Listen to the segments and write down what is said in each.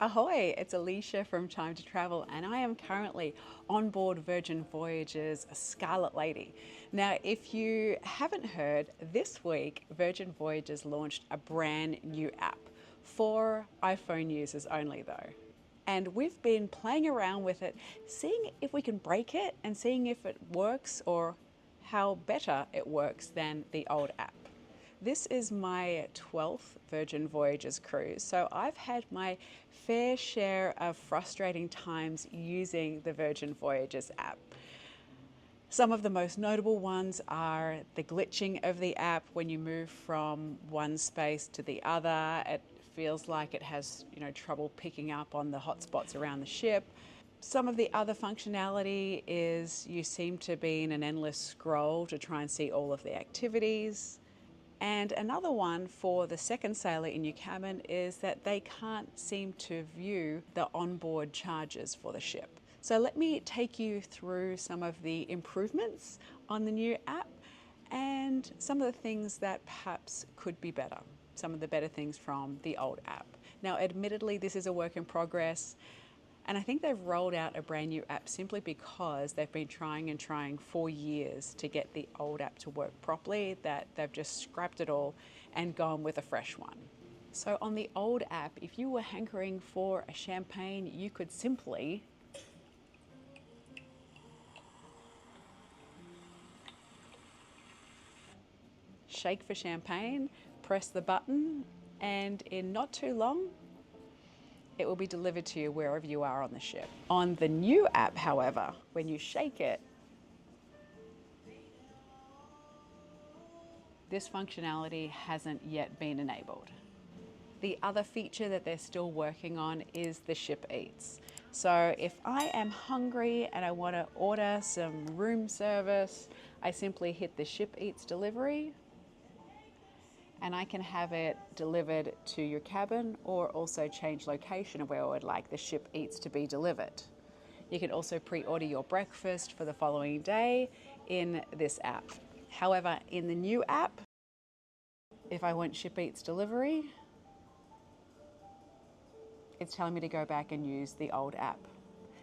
Ahoy, it's Alicia from Time to Travel, and I am currently on board Virgin Voyages Scarlet Lady. Now, if you haven't heard, this week Virgin Voyages launched a brand new app for iPhone users only, though. And we've been playing around with it, seeing if we can break it and seeing if it works or how better it works than the old app. This is my 12th Virgin Voyages cruise, so I've had my fair share of frustrating times using the Virgin Voyages app. Some of the most notable ones are the glitching of the app when you move from one space to the other. It feels like it has, trouble picking up on the hotspots around the ship. Some of the other functionality is you seem to be in an endless scroll to try and see all of the activities. And another one for the second sailor in your cabin is that they can't seem to view the onboard charges for the ship. So let me take you through some of the improvements on the new app and some of the things that perhaps could be better, some of the better things from the old app. Now, admittedly, this is a work in progress. And I think they've rolled out a brand new app simply because they've been trying and trying for years to get the old app to work properly, that they've just scrapped it all and gone with a fresh one. So on the old app, if you were hankering for a champagne, you could simply shake for champagne, press the button, and in not too long, it will be delivered to you wherever you are on the ship. On the new app, however, when you shake it, this functionality hasn't yet been enabled. The other feature that they're still working on is the ship eats. So if I am hungry and I want to order some room service, I simply hit the ship eats delivery and I can have it delivered to your cabin or also change location of where I would like the ship eats to be delivered. You can also pre-order your breakfast for the following day in this app. However, in the new app, if I want ship eats delivery, it's telling me to go back and use the old app.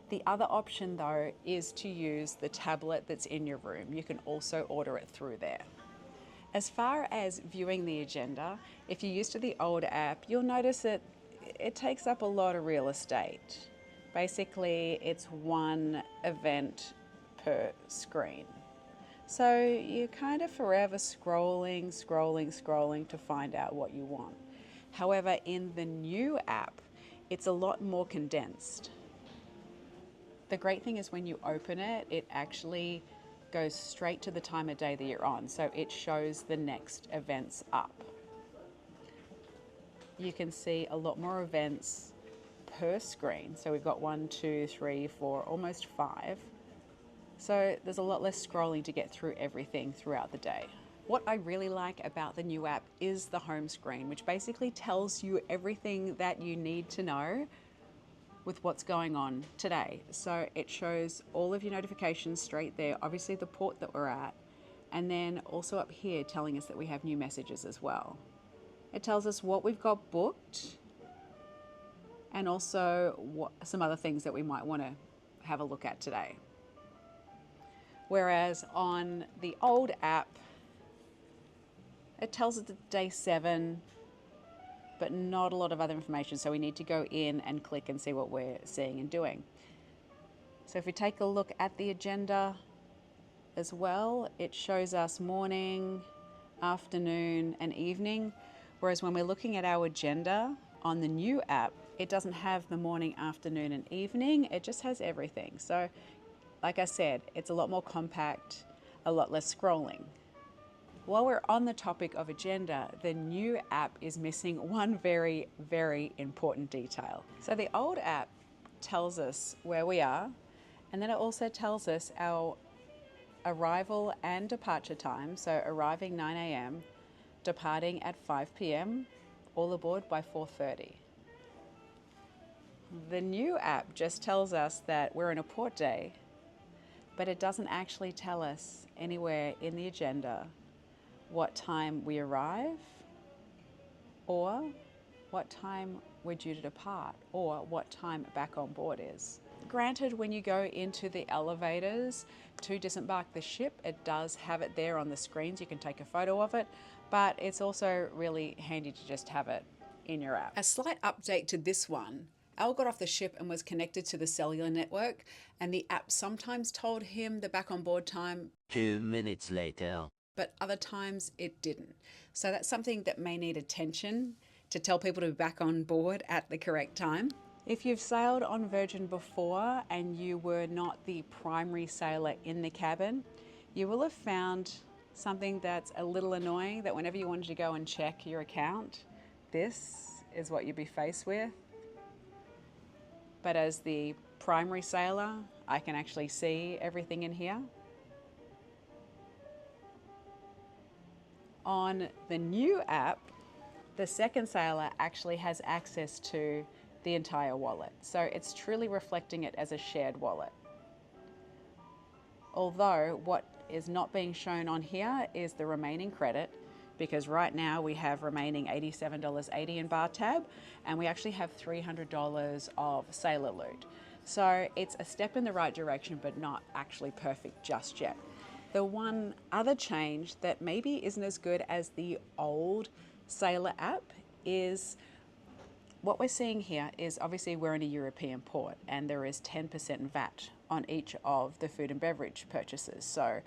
The other option though is to use the tablet that's in your room. You can also order it through there. As far as viewing the agenda, if you're used to the old app, you'll notice that it takes up a lot of real estate. Basically, it's one event per screen. So you're kind of forever scrolling to find out what you want. However, in the new app, it's a lot more condensed. The great thing is when you open it, it actually goes straight to the time of day that you're on. So it shows the next events up. You can see a lot more events per screen. So we've got 1, 2, 3, 4, almost 5. So there's a lot less scrolling to get through everything throughout the day. What I really like about the new app is the home screen, which basically tells you everything that you need to know with what's going on today. So it shows all of your notifications straight there, obviously the port that we're at, and then also up here telling us that we have new messages as well. It tells us what we've got booked and also some other things that we might want to have a look at today. Whereas on the old app, it tells us that day 7, but not a lot of other information. So we need to go in and click and see what we're seeing and doing. So if we take a look at the agenda as well, it shows us morning, afternoon, and evening. Whereas when we're looking at our agenda on the new app, it doesn't have the morning, afternoon, and evening. It just has everything. So like I said, it's a lot more compact, a lot less scrolling. While we're on the topic of agenda, the new app is missing one very, very important detail. So the old app tells us where we are, and then it also tells us our arrival and departure time. So arriving 9 a.m., departing at 5 p.m., all aboard by 4:30. The new app just tells us that we're in a port day, but it doesn't actually tell us anywhere in the agenda what time we arrive or what time we're due to depart or what time back on board is. Granted, when you go into the elevators to disembark the ship, it does have it there on the screens. You can take a photo of it, but it's also really handy to just have it in your app. A slight update to this one. Al got off the ship and was connected to the cellular network, and the app sometimes told him the back on board time 2 minutes later. but other times it didn't. So that's something that may need attention to tell people to be back on board at the correct time. If you've sailed on Virgin before and you were not the primary sailor in the cabin, you will have found something that's a little annoying, that whenever you wanted to go and check your account, this is what you'd be faced with. But as the primary sailor, I can actually see everything in here. On the new app, the second sailor actually has access to the entire wallet. So it's truly reflecting it as a shared wallet. Although what is not being shown on here is the remaining credit, because right now we have remaining $87.80 in bar tab, and we actually have $300 of sailor loot. So it's a step in the right direction, but not actually perfect just yet. The one other change that maybe isn't as good as the old sailor app is what we're seeing here is obviously we're in a European port and there is 10% VAT on each of the food and beverage purchases. So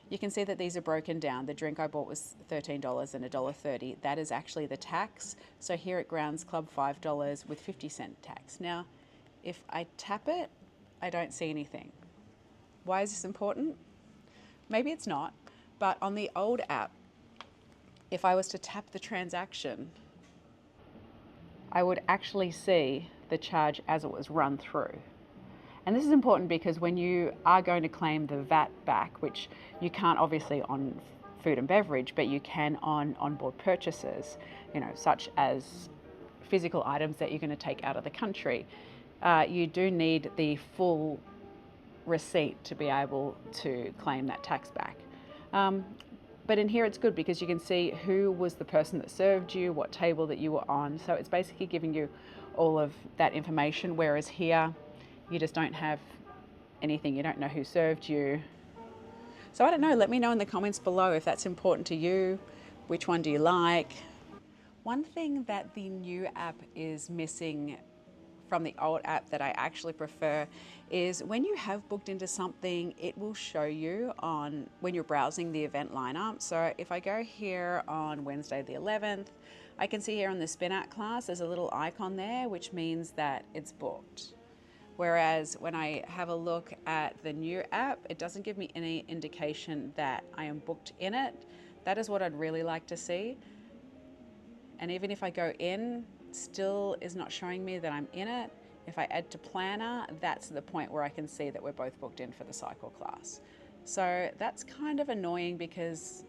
you can see that these are broken down. The drink I bought was $13 and $1.30. That is actually the tax. So here at Grounds Club, $5 with 50-cent tax. Now, if I tap it, I don't see anything. Why is this important? Maybe it's not, but on the old app, if I was to tap the transaction, I would actually see the charge as it was run through. And this is important because when you are going to claim the VAT back, which you can't obviously on food and beverage, but you can on onboard purchases, such as physical items that you're going to take out of the country, you do need the full receipt to be able to claim that tax back. But in here it's good because you can see who was the person that served you, what table that you were on. So it's basically giving you all of that information, whereas here you just don't have anything. You don't know who served you. So I don't know, let me know in the comments below if that's important to you. Which one do you like? One thing that the new app is missing from the old app that I actually prefer is when you have booked into something, it will show you on when you're browsing the event lineup. So if I go here on Wednesday the 11th, I can see here on the spin out class, there's a little icon there, which means that it's booked. Whereas when I have a look at the new app, it doesn't give me any indication that I am booked in it. That is what I'd really like to see. And even if I go in, still is not showing me that I'm in it. If I add to planner, that's the point where I can see that we're both booked in for the cycle class. So that's kind of annoying because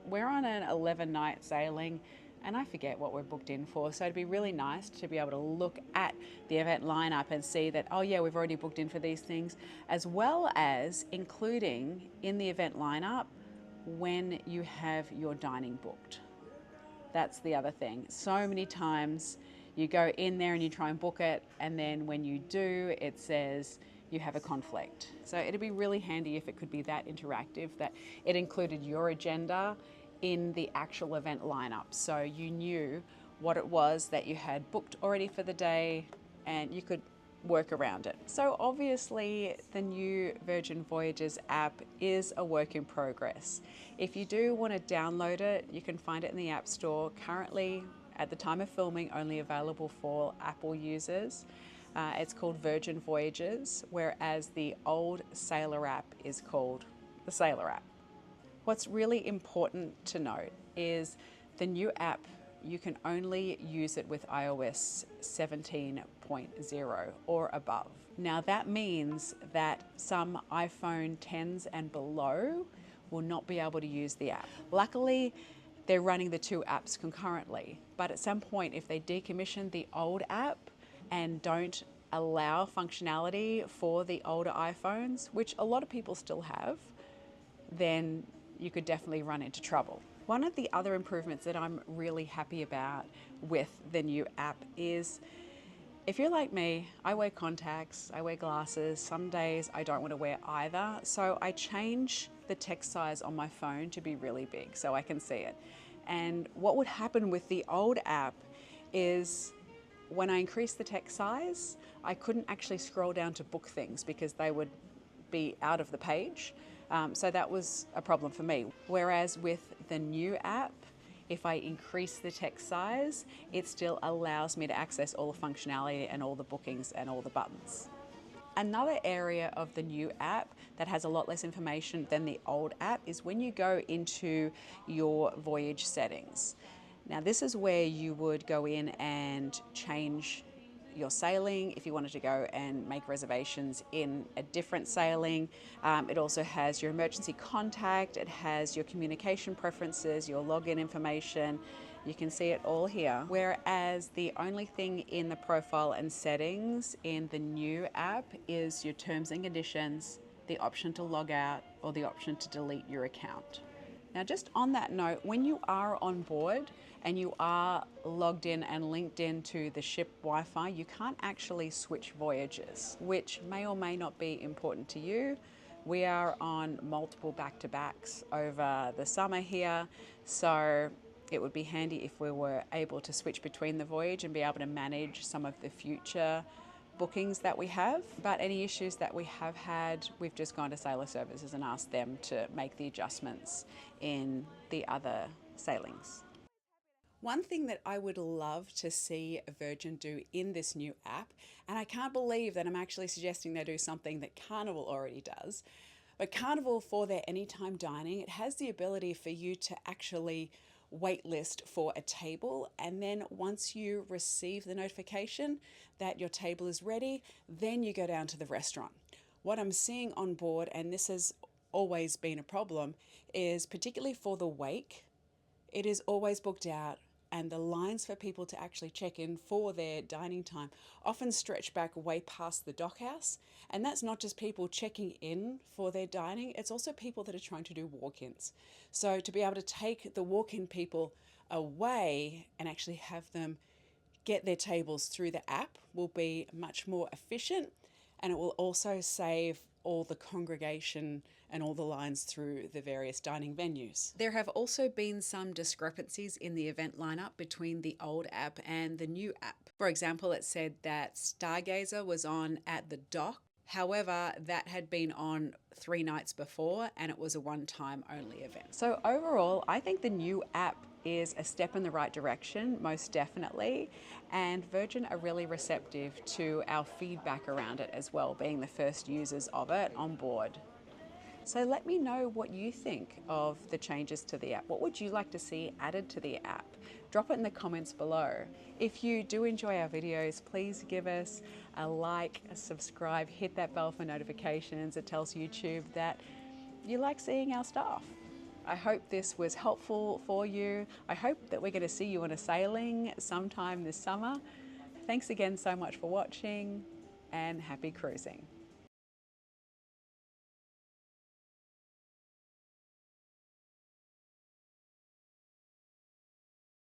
we're on an 11-night sailing and I forget what we're booked in for. So it'd be really nice to be able to look at the event lineup and see that, oh yeah, we've already booked in for these things, as well as including in the event lineup when you have your dining booked. That's the other thing. So many times you go in there and you try and book it, and then when you do, it says you have a conflict. So it'd be really handy if it could be that interactive, that it included your agenda in the actual event lineup. So you knew what it was that you had booked already for the day and you could work around it. So obviously the new Virgin Voyages app is a work in progress. If you do want to download it, you can find it in the App Store. Currently, at the time of filming, only available for Apple users. It's called Virgin Voyages, whereas the old Sailor app is called the Sailor app. What's really important to note is the new app, you can only use it with iOS 17.0 or above. Now that means that some iPhone 10s and below will not be able to use the app. Luckily, they're running the two apps concurrently, but at some point, if they decommission the old app and don't allow functionality for the older iPhones, which a lot of people still have, then you could definitely run into trouble. One of the other improvements that I'm really happy about with the new app is, if you're like me, I wear contacts, I wear glasses. Some days I don't want to wear either. So I change the text size on my phone to be really big so I can see it. And what would happen with the old app is, when I increased the text size, I couldn't actually scroll down to book things because they would be out of the page. So that was a problem for me. Whereas with the new app, if I increase the text size, it still allows me to access all the functionality and all the bookings and all the buttons. Another area of the new app that has a lot less information than the old app is when you go into your voyage settings. Now, this is where you would go in and change your sailing if you wanted to go and make reservations in a different sailing. It also has your emergency contact, it has your communication preferences, your login information. You can see it all here. Whereas the only thing in the profile and settings in the new app is your terms and conditions, the option to log out, or the option to delete your account. Now, just on that note, when you are on board and you are logged in and linked into the ship Wi-Fi, you can't actually switch voyages, which may or may not be important to you. We are on multiple back-to-backs over the summer here, so it would be handy if we were able to switch between the voyage and be able to manage some of the future bookings that we have. But any issues that we have had, we've just gone to Sailor Services and asked them to make the adjustments in the other sailings. One thing that I would love to see Virgin do in this new app, and I can't believe that I'm actually suggesting they do something that Carnival already does, but Carnival, for their anytime dining, it has the ability for you to actually waitlist for a table, and then once you receive the notification that your table is ready, then you go down to the restaurant. What I'm seeing on board, and this has always been a problem, is particularly for the wake, it is always booked out, and the lines for people to actually check in for their dining time often stretch back way past the dockhouse. And that's not just people checking in for their dining, it's also people that are trying to do walk-ins. So to be able to take the walk-in people away and actually have them get their tables through the app will be much more efficient, and it will also save all the congregation and all the lines through the various dining venues. There have also been some discrepancies in the event lineup between the old app and the new app. For example, it said that Stargazer was on at the dock. However, that had been on 3 nights before and it was a one-time only event. So overall, I think the new app is a step in the right direction, most definitely, and Virgin are really receptive to our feedback around it as well, being the first users of it on board. So let me know what you think of the changes to the app. What would you like to see added to the app? Drop it in the comments below. If you do enjoy our videos, please give us a like, a subscribe, hit that bell for notifications. It tells YouTube that you like seeing our stuff. I hope this was helpful for you. I hope that we're going to see you on a sailing sometime this summer. Thanks again so much for watching, and happy cruising.